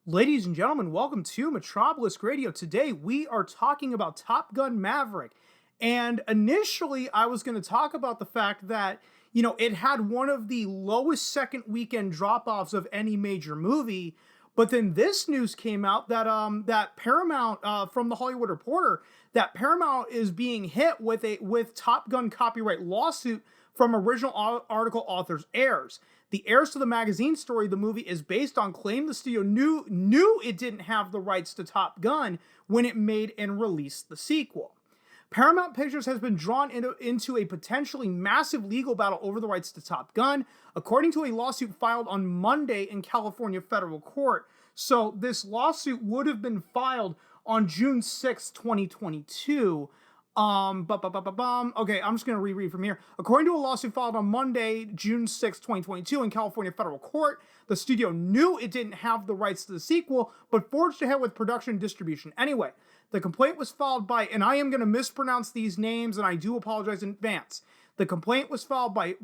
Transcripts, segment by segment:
Ladies and gentlemen, welcome to Metropolis Radio. Today we are talking about Top Gun Maverick. And initially, I was going to talk about the fact that, it had one of the lowest second weekend drop-offs of any major movie. But then this news came out that Paramount, from the Hollywood Reporter, that Paramount is being hit with Top Gun copyright lawsuit from original article authors Heirs. The heirs to the magazine story the movie is based on claim the studio knew it didn't have the rights to Top Gun when it made and released the sequel. Paramount Pictures has been drawn into a potentially massive legal battle over the rights to Top Gun, according to a lawsuit filed on Monday in California federal court. So this lawsuit would have been filed on June 6, 2022. Okay, I'm just going to reread from here. According to a lawsuit filed on Monday, June 6, 2022 in California federal court, the studio knew it didn't have the rights to the sequel, but forged ahead with production and distribution anyway. The complaint was filed by, and I am going to mispronounce these names, and I do apologize in advance. The complaint was filed by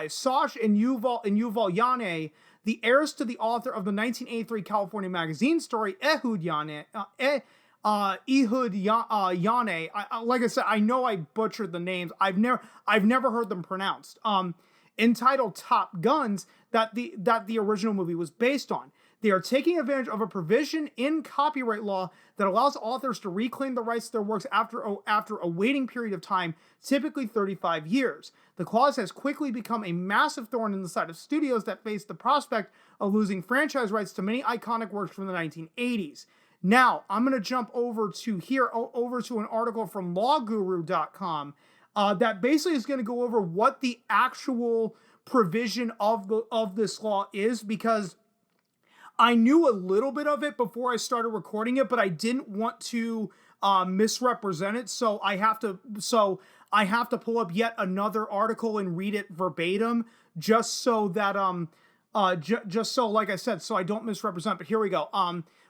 Sash and Yuval Yane, the heirs to the author of the 1983 California magazine story, Ehud Yane. Yane. Like I said, I know I butchered the names. I've never heard them pronounced. Entitled Top Guns that the original movie was based on. They are taking advantage of a provision in copyright law that allows authors to reclaim the rights to their works after a waiting period of time, typically 35 years. The clause has quickly become a massive thorn in the side of studios that face the prospect of losing franchise rights to many iconic works from the 1980s. Now, I'm going to jump over to an article from lawguru.com that basically is going to go over what the actual provision of this law is, because I knew a little bit of it before I started recording it, but I didn't want to misrepresent it, so I have to pull up yet another article and read it verbatim, just so that like I said, so I don't misrepresent. But here we go.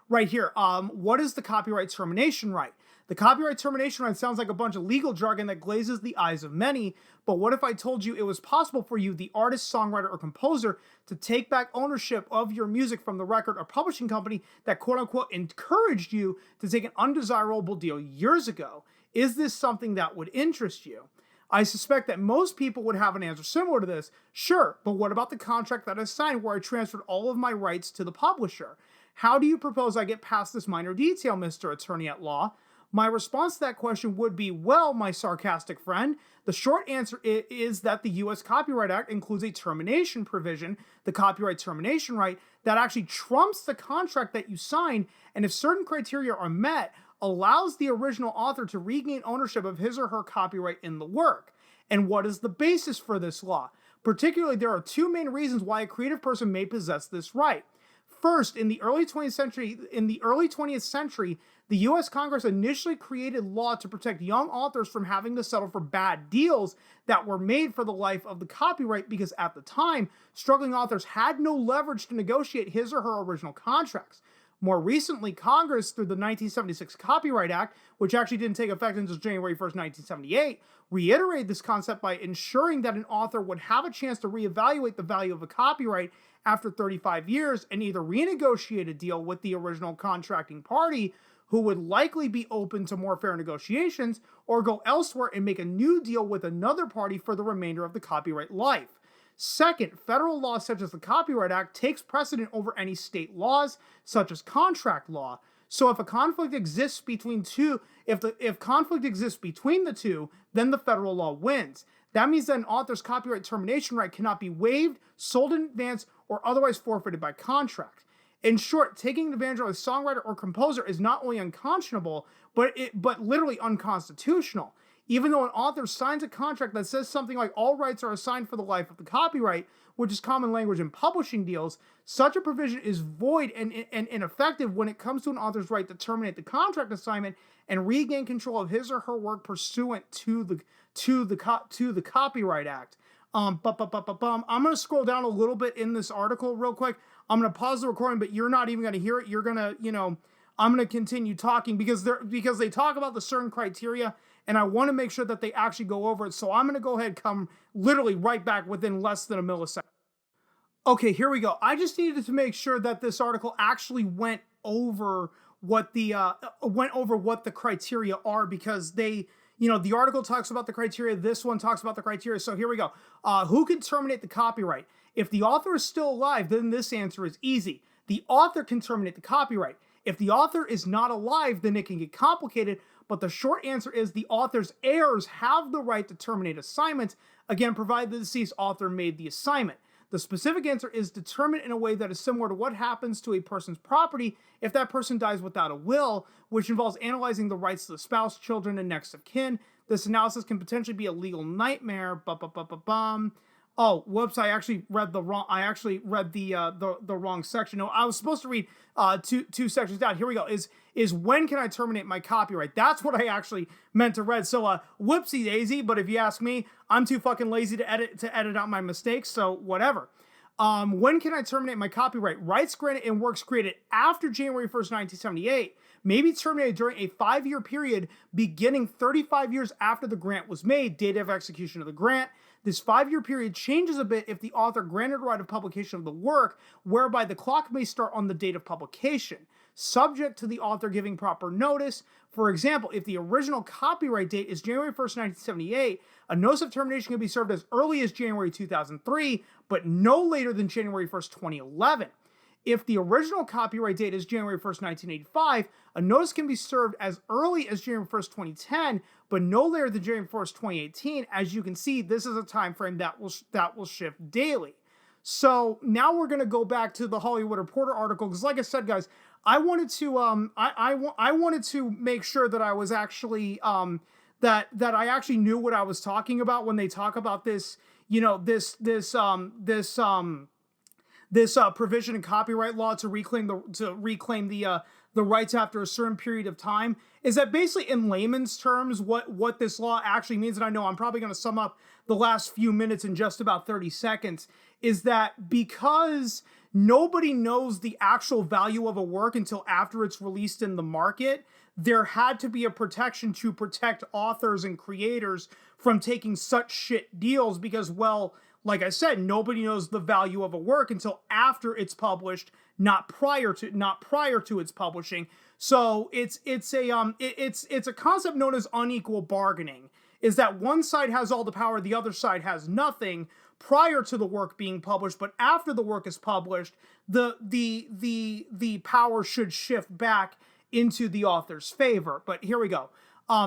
Right here. What is the copyright termination right? The copyright termination right sounds like a bunch of legal jargon that glazes the eyes of many, but what if I told you it was possible for you, the artist, songwriter, or composer, to take back ownership of your music from the record or publishing company that quote-unquote encouraged you to take an undesirable deal years ago? Is this something that would interest you? I suspect that most people would have an answer similar to this. Sure, but what about the contract that I signed where I transferred all of my rights to the publisher? How do you propose I get past this minor detail, Mr. Attorney at Law? My response to that question would be, well, my sarcastic friend, the short answer is that the U.S. Copyright Act includes a termination provision, the copyright termination right, that actually trumps the contract that you signed, and if certain criteria are met, allows the original author to regain ownership of his or her copyright in the work. And what is the basis for this law? Particularly, there are two main reasons why a creative person may possess this right. First, in the early 20th century, the U.S. Congress initially created law to protect young authors from having to settle for bad deals that were made for the life of the copyright, because at the time, struggling authors had no leverage to negotiate his or her original contracts. More recently, Congress, through the 1976 Copyright Act, which actually didn't take effect until January 1st, 1978, reiterated this concept by ensuring that an author would have a chance to reevaluate the value of a copyright after 35 years and either renegotiate a deal with the original contracting party, who would likely be open to more fair negotiations, or go elsewhere and make a new deal with another party for the remainder of the copyright life. Second, federal law such as the Copyright Act takes precedent over any state laws, such as contract law. So if a conflict exists between conflict exists between the two, then the federal law wins. That means that an author's copyright termination right cannot be waived, sold in advance, or otherwise forfeited by contract. In short, taking advantage of a songwriter or composer is not only unconscionable, but literally unconstitutional. Even though an author signs a contract that says something like all rights are assigned for the life of the copyright, which is common language in publishing deals, such a provision is void and ineffective when it comes to an author's right to terminate the contract assignment and regain control of his or her work pursuant to the Copyright Act. I'm going to scroll down a little bit in this article real quick. I'm going to pause the recording, but you're not even going to hear it. You're going to, I'm going to continue talking because they talk about the certain criteria, and I want to make sure that they actually go over it. So I'm going to go ahead and come literally right back within less than a millisecond. Okay, here we go. I just needed to make sure that this article actually went over what the criteria are, because they, the article talks about the criteria. This one talks about the criteria. So here we go. Who can terminate the copyright? If the author is still alive, then this answer is easy. The author can terminate the copyright. If the author is not alive, then it can get complicated. But the short answer is the author's heirs have the right to terminate assignments, again, provided the deceased author made the assignment. The specific answer is determined in a way that is similar to what happens to a person's property if that person dies without a will, which involves analyzing the rights of the spouse, children, and next of kin. This analysis can potentially be a legal nightmare. Oh, whoops! I actually read the wrong. The wrong section. No, I was supposed to read two sections down. Here we go. Is when can I terminate my copyright? That's what I actually meant to read. So whoopsie daisy. But if you ask me, I'm too fucking lazy to edit out my mistakes. So whatever. When can I terminate my copyright? Rights granted in works created after January 1st, 1978 may be terminated during a 5-year period beginning 35 years after the grant was made, date of execution of the grant. This 5-year period changes a bit if the author granted right of publication of the work, whereby the clock may start on the date of publication, subject to the author giving proper notice. For example, if the original copyright date is January 1st, 1978, a notice of termination can be served as early as January 2003, but no later than January 1st, 2011. If the original copyright date is January 1st, 1985, a notice can be served as early as January 1st, 2010, but no later than January 1st, 2018. As you can see, this is a time frame that will shift daily. So now we're going to go back to the Hollywood Reporter article, because like I said, guys, I wanted to I wanted to make sure that I was actually that I actually knew what I was talking about when they talk about this, this provision in copyright law to reclaim the rights after a certain period of time. Is that basically, in layman's terms, what this law actually means? And I know I'm probably going to sum up the last few minutes in just about 30 seconds. Is that because nobody knows the actual value of a work until after it's released in the market, there had to be a protection to protect authors and creators from taking such shit deals, because, well, like I said, nobody knows the value of a work until after it's published, not prior to its publishing. So it's a concept known as unequal bargaining. Is that one side has all the power, the other side has nothing prior to the work being published, but after the work is published, the power should shift back into the author's favor. But here we go.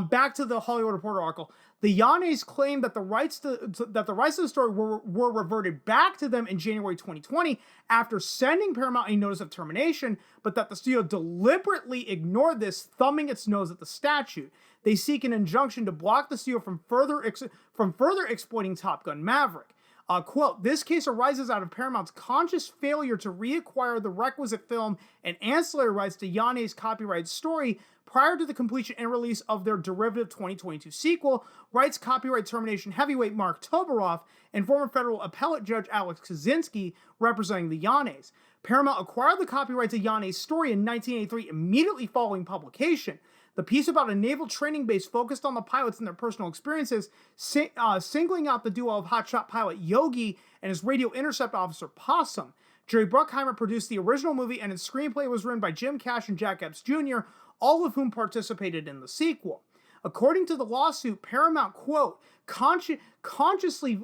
Back to the Hollywood Reporter article. The Yanez claimed that the rights to the story were reverted back to them in January 2020 after sending Paramount a notice of termination, but that the studio deliberately ignored this, thumbing its nose at the statute. They seek an injunction to block the studio from further exploiting Top Gun Maverick. Quote, this case arises out of Paramount's conscious failure to reacquire the requisite film and ancillary rights to Yanez's copyrighted story prior to the completion and release of their derivative 2022 sequel, writes copyright termination heavyweight Mark Toberoff and former federal appellate judge Alex Kaczynski, representing the Yanez. Paramount acquired the copyright to Yanez's story in 1983 immediately following publication. The piece about a naval training base focused on the pilots and their personal experiences, singling out the duo of hotshot pilot Yogi and his radio intercept officer Possum. Jerry Bruckheimer produced the original movie, and its screenplay was written by Jim Cash and Jack Epps Jr., all of whom participated in the sequel. According to the lawsuit, Paramount, quote, consciously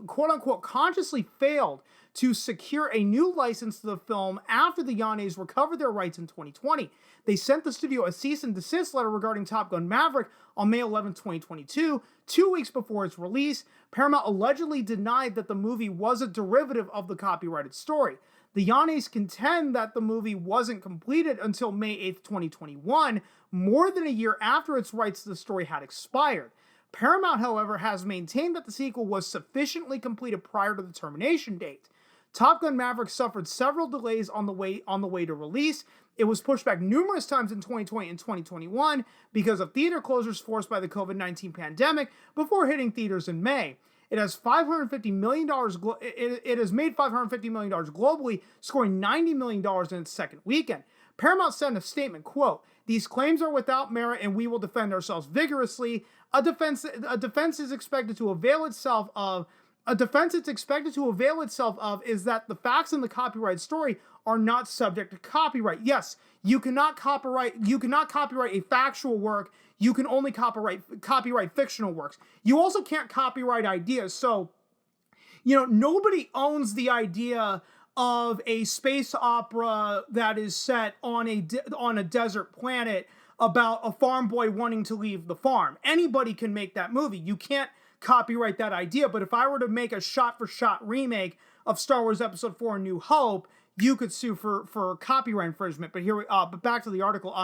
failed to secure a new license to the film after the Yanez recovered their rights in 2020. They sent the studio a cease and desist letter regarding Top Gun Maverick on May 11, 2022, 2 weeks before its release. Paramount allegedly denied that the movie was a derivative of the copyrighted story. The Yanez contend that the movie wasn't completed until May 8, 2021, more than a year after its rights to the story had expired. Paramount, however, has maintained that the sequel was sufficiently completed prior to the termination date. Top Gun Maverick suffered several delays on the way to release. It was pushed back numerous times in 2020 and 2021 because of theater closures forced by the COVID-19 pandemic before hitting theaters in May. It has $550 million. It has made $550 million globally, scoring $90 million in its second weekend. Paramount said in a statement, quote, "These claims are without merit and we will defend ourselves vigorously. A defense is expected to avail itself of A defense it's expected to avail itself of is that the facts in the copyright story are not subject to copyright. Yes, you cannot copyright a factual work. You can only copyright fictional works. You also can't copyright ideas. So, nobody owns the idea of a space opera that is set on a desert planet about a farm boy wanting to leave the farm. Anybody can make that movie. You can't copyright that idea. But if I were to make a shot-for-shot remake of Star Wars Episode 4: A New Hope, you could sue for copyright infringement. But back to the article.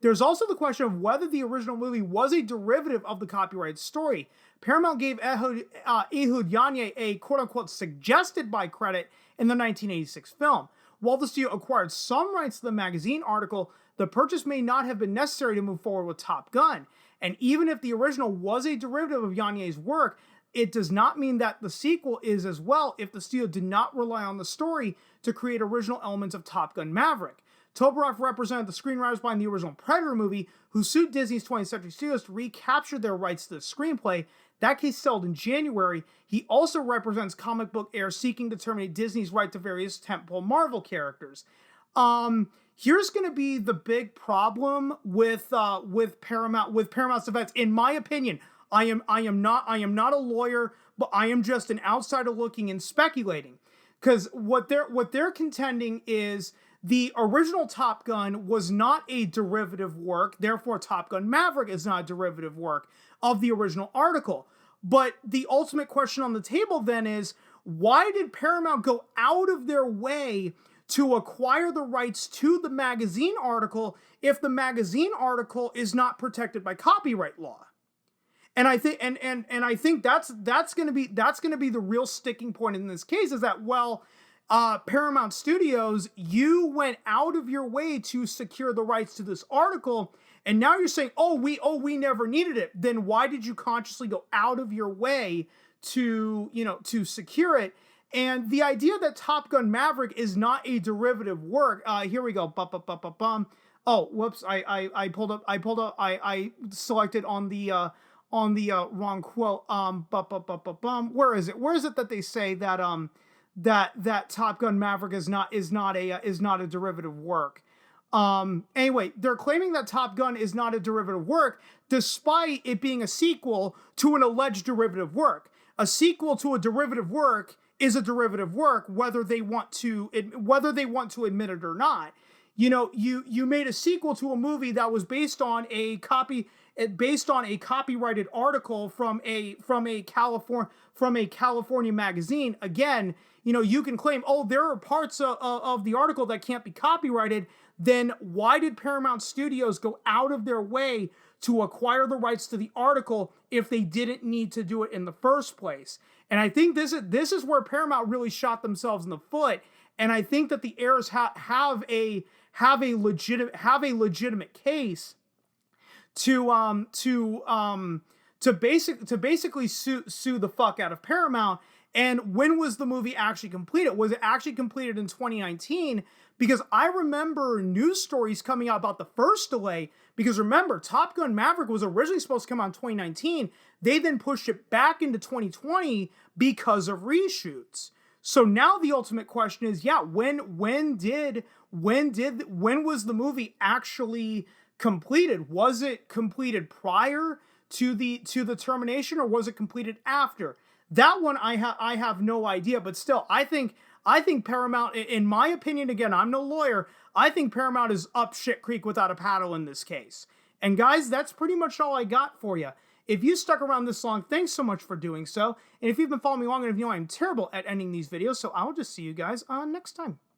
There's also the question of whether the original movie was a derivative of the copyrighted story. Paramount gave Ehud Yanye a quote-unquote suggested by credit in the 1986 film. While the studio acquired some rights to the magazine article, the purchase may not have been necessary to move forward with Top Gun. And even if the original was a derivative of Yanye's work, it does not mean that the sequel is as well if the studio did not rely on the story to create original elements of Top Gun Maverick. Toporov represented the screenwriters behind the original Predator movie, who sued Disney's 20th Century Studios to recapture their rights to the screenplay. That case settled in January. He also represents comic book heirs seeking to terminate Disney's right to various tentpole Marvel characters. Here's going to be the big problem with Paramount's defense. In my opinion, I am not a lawyer, but I am just an outsider looking and speculating. Because what they're contending is the original Top Gun was not a derivative work, therefore Top Gun Maverick is not a derivative work of the original article. But the ultimate question on the table then is, why did Paramount go out of their way to acquire the rights to the magazine article if the magazine article is not protected by copyright law? And I think I think that's going to be the real sticking point in this case, is that, Paramount Studios, you went out of your way to secure the rights to this article, and now you're saying, we never needed it. Then why did you consciously go out of your way to secure it? And the idea that Top Gun Maverick is not a derivative work. Here we go. Oh, whoops! I selected on the wrong quote. Where is it? Where is it that they say that that Top Gun Maverick is not a derivative work? Anyway, they're claiming that Top Gun is not a derivative work, despite it being a sequel to an alleged derivative work. A sequel to a derivative work is a derivative work, whether they want to admit it or not. You made a sequel to a movie that was based on a copyrighted article from a California magazine. Again, you can claim, there are parts of the article that can't be copyrighted. Then why did Paramount Studios go out of their way to acquire the rights to the article if they didn't need to do it in the first place? And I think this is where Paramount really shot themselves in the foot. And I think that the heirs have a legitimate case to basically sue the fuck out of Paramount. And when was the movie actually completed? Was it actually completed in 2019? Because I remember news stories coming out about the first delay. Because remember, Top Gun Maverick was originally supposed to come out in 2019. They then pushed it back into 2020 because of reshoots. So now the ultimate question is, when was the movie actually completed? Was it completed prior to the termination, or was it completed after? That one I have no idea, but still, I think Paramount, in my opinion, again, I'm no lawyer, I think Paramount is up shit creek without a paddle in this case. And guys, that's pretty much all I got for you. If you stuck around this long, thanks so much for doing so. And if you've been following me along, and if you know I'm terrible at ending these videos, so I will just see you guys next time.